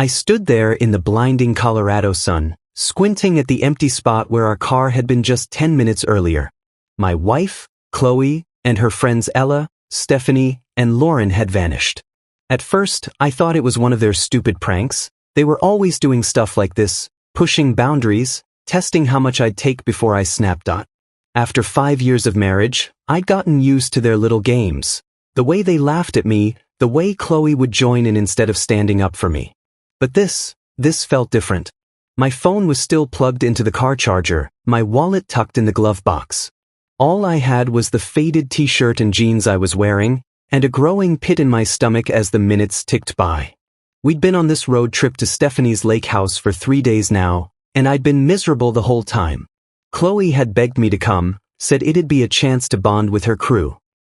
I stood there in the blinding Colorado sun, squinting at the empty spot where our car had been just 10 minutes earlier. My wife, Chloe, and her friends Ella, Stephanie, and Lauren had vanished. At first, I thought it was one of their stupid pranks. They were always doing stuff like this, pushing boundaries, testing how much I'd take before I snapped. After 5 years of marriage, I'd gotten used to their little games. The way they laughed at me, the way Chloe would join in instead of standing up for me. But this felt different. My phone was still plugged into the car charger, my wallet tucked in the glove box. All I had was the faded t-shirt and jeans I was wearing, and a growing pit in my stomach as the minutes ticked by. We'd been on this road trip to Stephanie's lake house for 3 days now, and I'd been miserable the whole time. Chloe had begged me to come, said it'd be a chance to bond with her crew.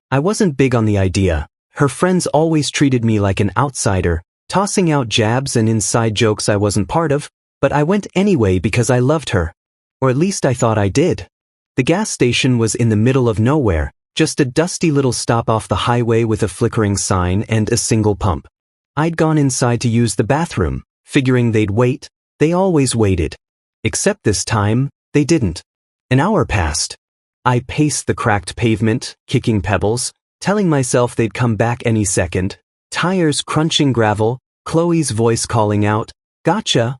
I wasn't big on the idea. Her friends always treated me like an outsider, tossing out jabs and inside jokes I wasn't part of, but I went anyway because I loved her. Or at least I thought I did. The gas station was in the middle of nowhere, just a dusty little stop off the highway with a flickering sign and a single pump. I'd gone inside to use the bathroom, figuring they'd wait. They always waited. Except this time, they didn't. An hour passed. I paced the cracked pavement, kicking pebbles, telling myself they'd come back any second, tires crunching gravel, Chloe's voice calling out, "Gotcha!"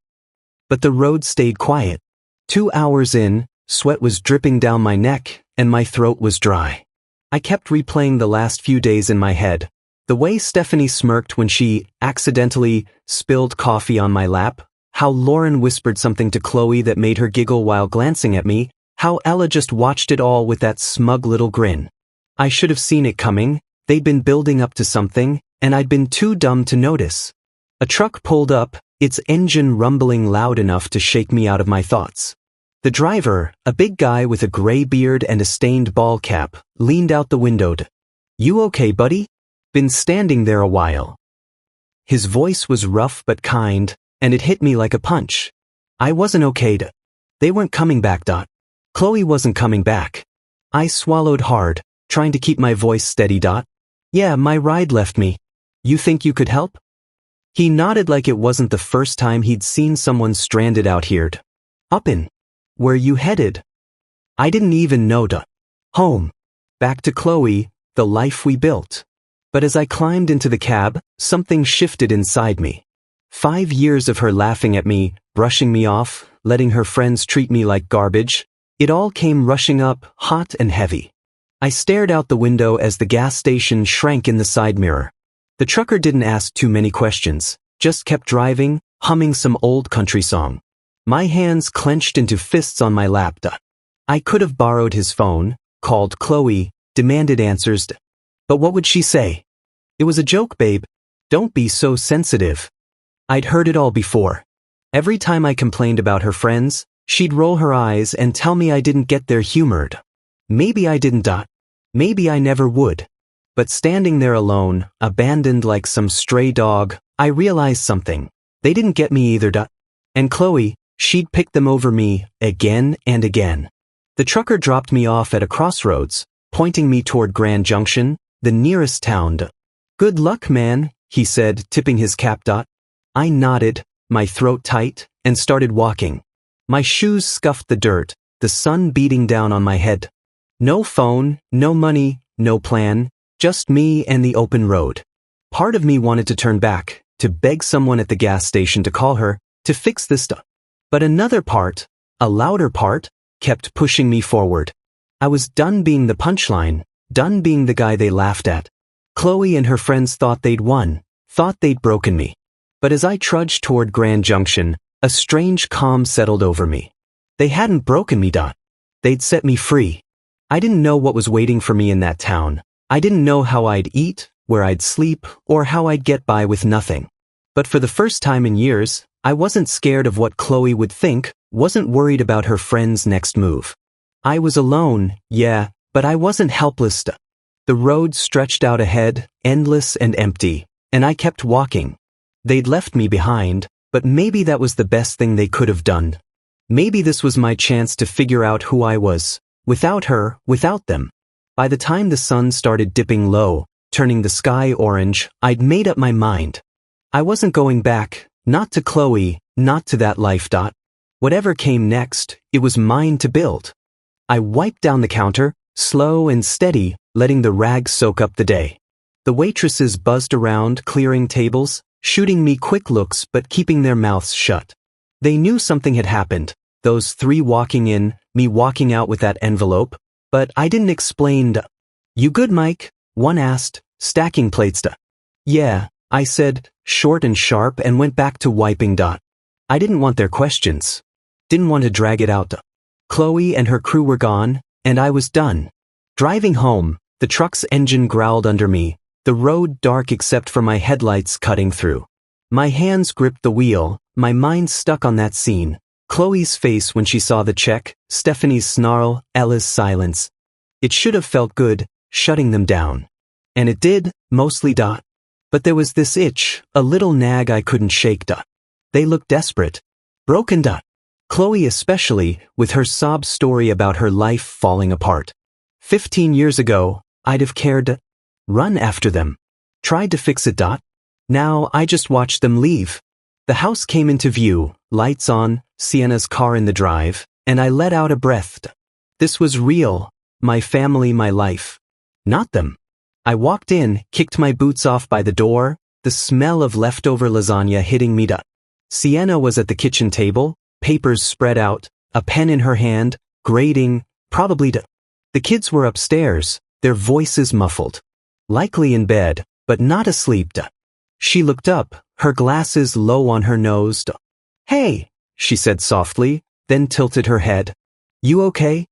But the road stayed quiet. 2 hours in, sweat was dripping down my neck, and my throat was dry. I kept replaying the last few days in my head. The way Stephanie smirked when she accidentally spilled coffee on my lap, how Lauren whispered something to Chloe that made her giggle while glancing at me, how Ella just watched it all with that smug little grin. I should have seen it coming. They'd been building up to something, and I'd been too dumb to notice. A truck pulled up, its engine rumbling loud enough to shake me out of my thoughts. The driver, a big guy with a gray beard and a stained ball cap, leaned out the window. "You okay, buddy? Been standing there a while." His voice was rough but kind, and it hit me like a punch. I wasn't okay. They weren't coming back. Chloe wasn't coming back. I swallowed hard, trying to keep my voice steady. "Yeah, my ride left me. You think you could help?" He nodded like it wasn't the first time he'd seen someone stranded out here. "Up in. Where you headed?" I didn't even know. "Home. Back to Chloe, the life we built." But as I climbed into the cab, something shifted inside me. 5 years of her laughing at me, brushing me off, letting her friends treat me like garbage, it all came rushing up, hot and heavy. I stared out the window as the gas station shrank in the side mirror. The trucker didn't ask too many questions, just kept driving, humming some old country song. My hands clenched into fists on my lap. I could have borrowed his phone, called Chloe, demanded answers. But what would she say? "It was a joke, babe. Don't be so sensitive." I'd heard it all before. Every time I complained about her friends, she'd roll her eyes and tell me I didn't get their humor. Maybe I didn't. Maybe I never would. But standing there alone, abandoned like some stray dog, I realized something. They didn't get me either. And Chloe, she'd picked them over me, again and again. The trucker dropped me off at a crossroads, pointing me toward Grand Junction, the nearest town. "Good luck, man," he said, tipping his cap. I nodded, my throat tight, and started walking. My shoes scuffed the dirt, the sun beating down on my head. No phone, no money, no plan, just me and the open road. Part of me wanted to turn back, to beg someone at the gas station to call her, to fix this stuff. But another part, a louder part, kept pushing me forward. I was done being the punchline, done being the guy they laughed at. Chloe and her friends thought they'd won, thought they'd broken me. But as I trudged toward Grand Junction, a strange calm settled over me. They hadn't broken me. They'd set me free. I didn't know what was waiting for me in that town. I didn't know how I'd eat, where I'd sleep, or how I'd get by with nothing. But for the first time in years, I wasn't scared of what Chloe would think, wasn't worried about her friend's next move. I was alone, yeah, but I wasn't helpless. The road stretched out ahead, endless and empty, and I kept walking. They'd left me behind, but maybe that was the best thing they could have done. Maybe this was my chance to figure out who I was, without her, without them. By the time the sun started dipping low, turning the sky orange, I'd made up my mind. I wasn't going back, Not to Chloe, not to that life. Whatever came next, it was mine to build. I wiped down the counter, slow and steady, letting the rags soak up the day. The waitresses buzzed around, clearing tables, shooting me quick looks but keeping their mouths shut. They knew something had happened, those three walking in, me walking out with that envelope, but I didn't explain. You good, Mike? One asked, stacking plates. Yeah, I said, short and sharp, and went back to wiping. I didn't want their questions. Didn't want to drag it out. Chloe and her crew were gone, and I was done. Driving home, the truck's engine growled under me, the road dark except for my headlights cutting through. My hands gripped the wheel, my mind stuck on that scene. Chloe's face when she saw the check, Stephanie's snarl, Ella's silence. It should have felt good, shutting them down. And it did, mostly. But there was this itch, a little nag I couldn't shake. They looked desperate. Broken. Chloe especially, with her sob story about her life falling apart. 15 years ago, I'd have cared. Run after them. Tried to fix it. Now I just watched them leave. The house came into view, lights on, Sienna's car in the drive, and I let out a breath. This was real, my family, my life. Not them. I walked in, kicked my boots off by the door, the smell of leftover lasagna hitting me. Sienna was at the kitchen table, papers spread out, a pen in her hand, grading, probably. The kids were upstairs, their voices muffled. Likely in bed, but not asleep. She looked up, her glasses low on her nose. Hey, she said softly, then tilted her head. You okay?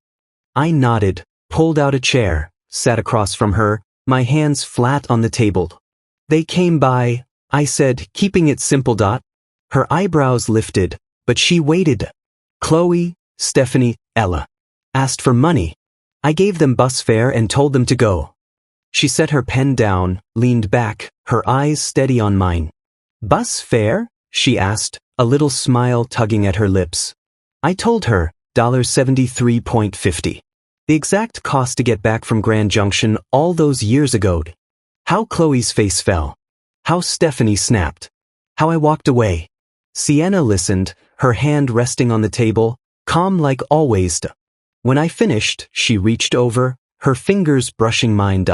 I nodded, pulled out a chair, sat across from her, my hands flat on the table. They came by, I said, keeping it simple. Her eyebrows lifted, but she waited. Chloe, Stephanie, Ella. Asked for money. I gave them bus fare and told them to go. She set her pen down, leaned back, her eyes steady on mine. Bus fare? She asked, a little smile tugging at her lips. I told her, $73.50. The exact cost to get back from Grand Junction all those years ago. How Chloe's face fell. How Stephanie snapped. How I walked away. Sienna listened, her hand resting on the table, calm like always. When I finished, she reached over, her fingers brushing mine.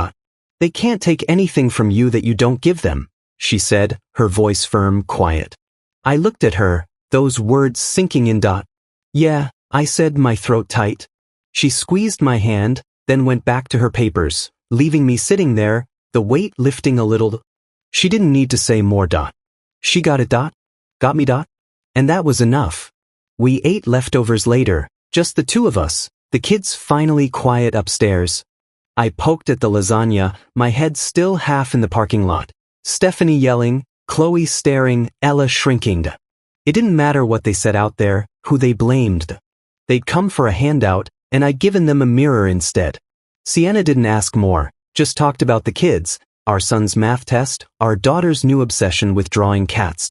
They can't take anything from you that you don't give them, she said, her voice firm, quiet. I looked at her, those words sinking in. Yeah, I said, my throat tight. She squeezed my hand, then went back to her papers, leaving me sitting there, the weight lifting a little. She didn't need to say more. She got it. Got me. And that was enough. We ate leftovers later, just the two of us, the kids finally quiet upstairs. I poked at the lasagna, my head still half in the parking lot. Stephanie yelling, Chloe staring, Ella shrinking. It didn't matter what they said out there, who they blamed. They'd come for a handout, and I'd given them a mirror instead. Sienna didn't ask more, just talked about the kids, our son's math test, our daughter's new obsession with drawing cats.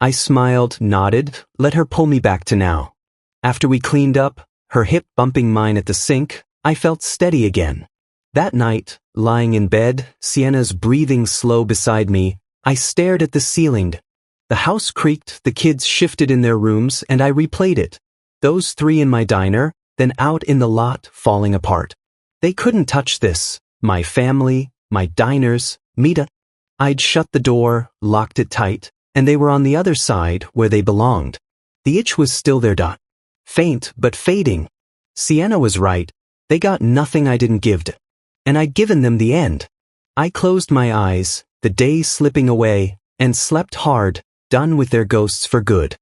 I smiled, nodded, let her pull me back to now. After we cleaned up, her hip bumping mine at the sink, I felt steady again. That night, lying in bed, Sienna's breathing slow beside me, I stared at the ceiling. The house creaked, the kids shifted in their rooms, and I replayed it. Those three in my diner, then out in the lot, falling apart. They couldn't touch this. My family, my diners, Mita. I'd shut the door, locked it tight, and they were on the other side where they belonged. The itch was still there. Faint but fading. Sienna was right. They got nothing I didn't give. And I'd given them the end. I closed my eyes, the day slipping away, and slept hard, done with their ghosts for good.